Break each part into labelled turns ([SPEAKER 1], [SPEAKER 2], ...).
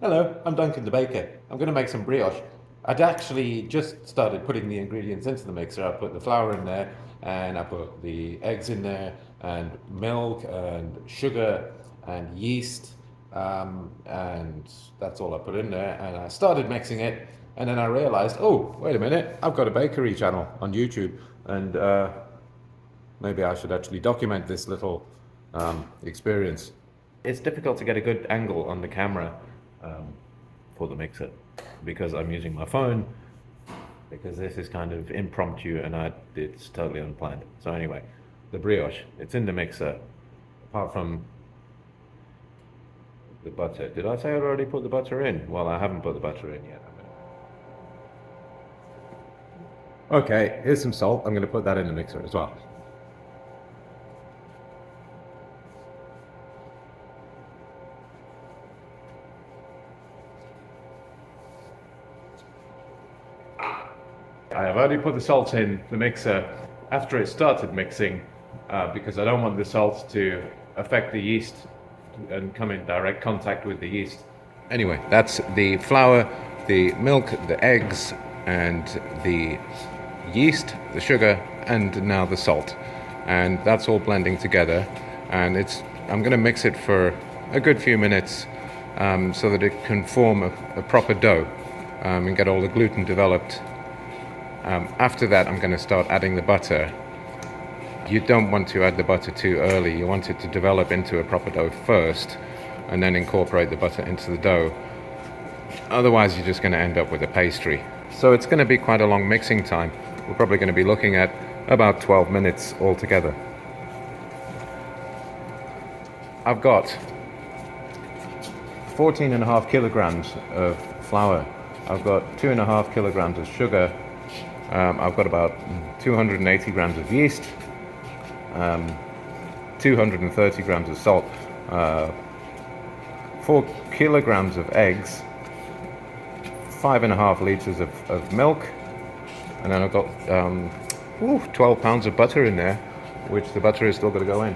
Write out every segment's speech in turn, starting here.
[SPEAKER 1] Hello, I'm Duncan the baker. I'm going to make some brioche. I'd actually just started putting the ingredients into the mixer. I put the flour in there and I put the eggs in there and milk and sugar and yeast, and that's all I put in there. And I started mixing it, and then I realized, oh, wait a minute, I've got a bakery channel on YouTube, and maybe I should actually document this little experience. It's difficult to get a good angle on the camera um, for the mixer because I'm using my phone, because this is kind of impromptu and it's totally unplanned. So anyway, the brioche, it's in the mixer, apart from the butter. Did I say I already put the butter in? Well, I haven't put the butter in yet. Okay, here's some salt. I'm going to put that in the mixer as well. I have only put the salt in the mixer after it started mixing, because I don't want the salt to affect the yeast and come in direct contact with the yeast. Anyway, that's the flour, the milk, the eggs, and the yeast, the sugar, and now the salt. And that's all blending together. And I'm going to mix it for a good few minutes, so that it can form a proper dough, and get all the gluten developed. After that, I'm going to start adding the butter. You don't want to add the butter too early. You want it to develop into a proper dough first, and then incorporate the butter into the dough. Otherwise, you're just going to end up with a pastry. So it's going to be quite a long mixing time. We're probably going to be looking at about 12 minutes altogether. I've got 14.5 kilograms of flour. I've got 2.5 kilograms of sugar. I've got about 280 grams of yeast, 230 grams of salt, 4 kilograms of eggs, 5.5 liters of milk, and then I've got 12 pounds of butter in there, which the butter is still going to go in.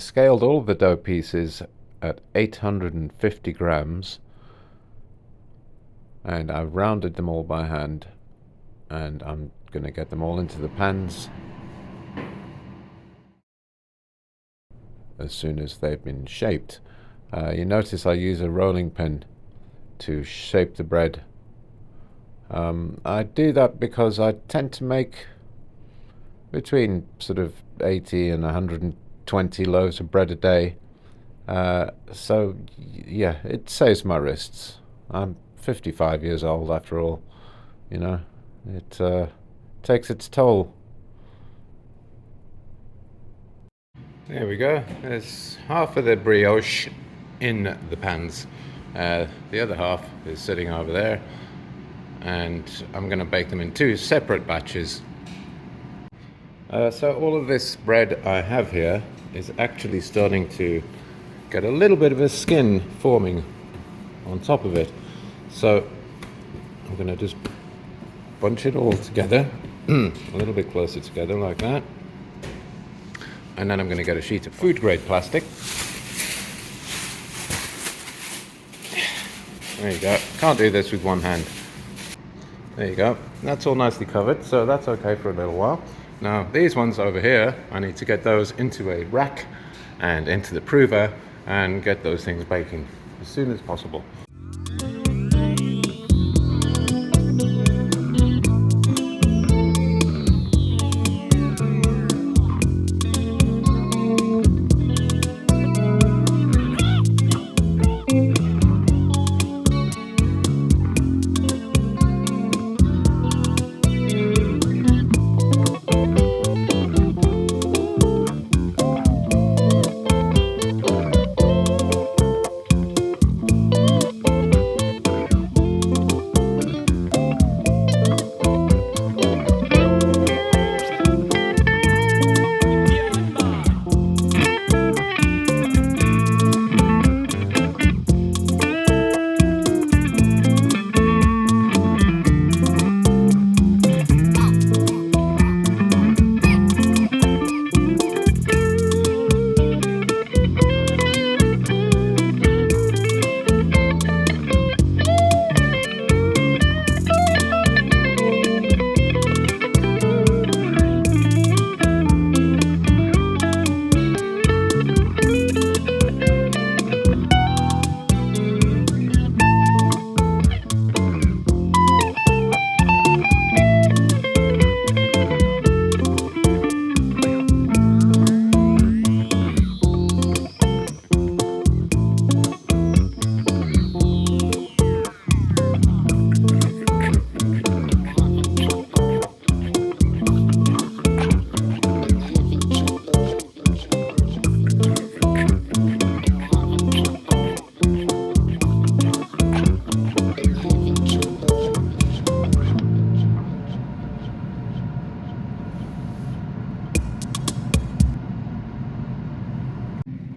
[SPEAKER 2] scaled all of the dough pieces at 850 grams, and I've rounded them all by hand, and I'm going to get them all into the pans as soon as they've been shaped. You notice I use a rolling pin to shape the bread. I do that because I tend to make between sort of 80 and 120 loaves of bread a day. So yeah, it saves my wrists. I'm 55 years old after all, you know. It takes its toll. There we go. There's half of the brioche in the pans. The other half is sitting over there, and I'm going to bake them in 2 separate batches. So all of this bread I have here is actually starting to get a little bit of a skin forming on top of it. So I'm going to just bunch it all together, a little bit closer together like that. And then I'm going to get a sheet of food grade plastic. There you go. Can't do this with one hand. There you go. That's all nicely covered, so that's okay for a little while. Now these ones over here, I need to get those into a rack and into the prover and get those things baking as soon as possible.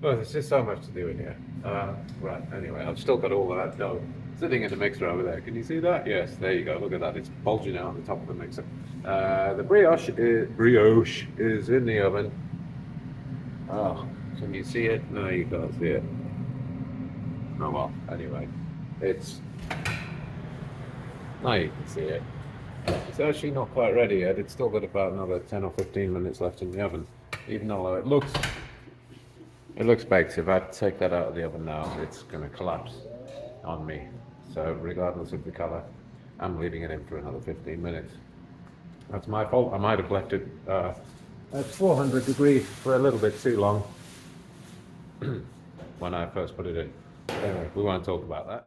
[SPEAKER 2] Well, there's just so much to do in here. Right, anyway, I've still got all of that dough sitting in the mixer over there. Can you see that? Yes, there you go. Look at that. It's bulging out on the top of the mixer. The brioche is in the oven. Oh, can you see it? No, you can't see it. Oh well, anyway. Now you can see it. It's actually not quite ready yet. It's still got about another 10 or 15 minutes left in the oven. Even though it looks baked. If I take that out of the oven now, it's going to collapse on me. So regardless of the color, I'm leaving it in for another 15 minutes. That's my fault. I might have left it at 400 degrees for a little bit too long when I first put it in. Anyway, we won't talk about that.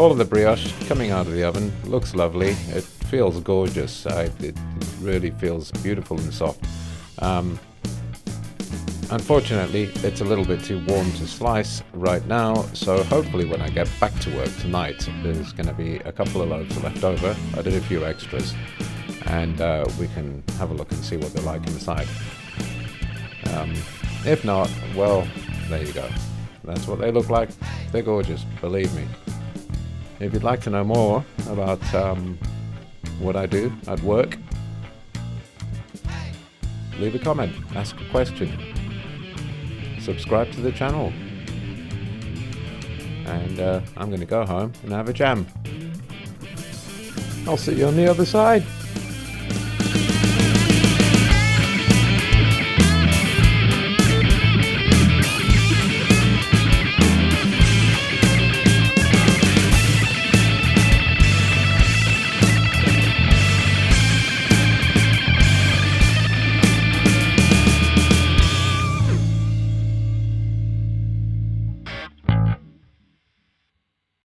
[SPEAKER 2] all of the brioche coming out of the oven. Looks lovely. It feels gorgeous. It really feels beautiful and soft. Unfortunately, it's a little bit too warm to slice right now, so hopefully when I get back to work tonight, there's going to be a couple of loaves left over. I did a few extras, and we can have a look and see what they're like inside. If not, well, there you go. That's what they look like. They're gorgeous, believe me. If you'd like to know more about what I do at work, leave a comment, ask a question, subscribe to the channel, and I'm going to go home and have a jam. I'll see you on the other side.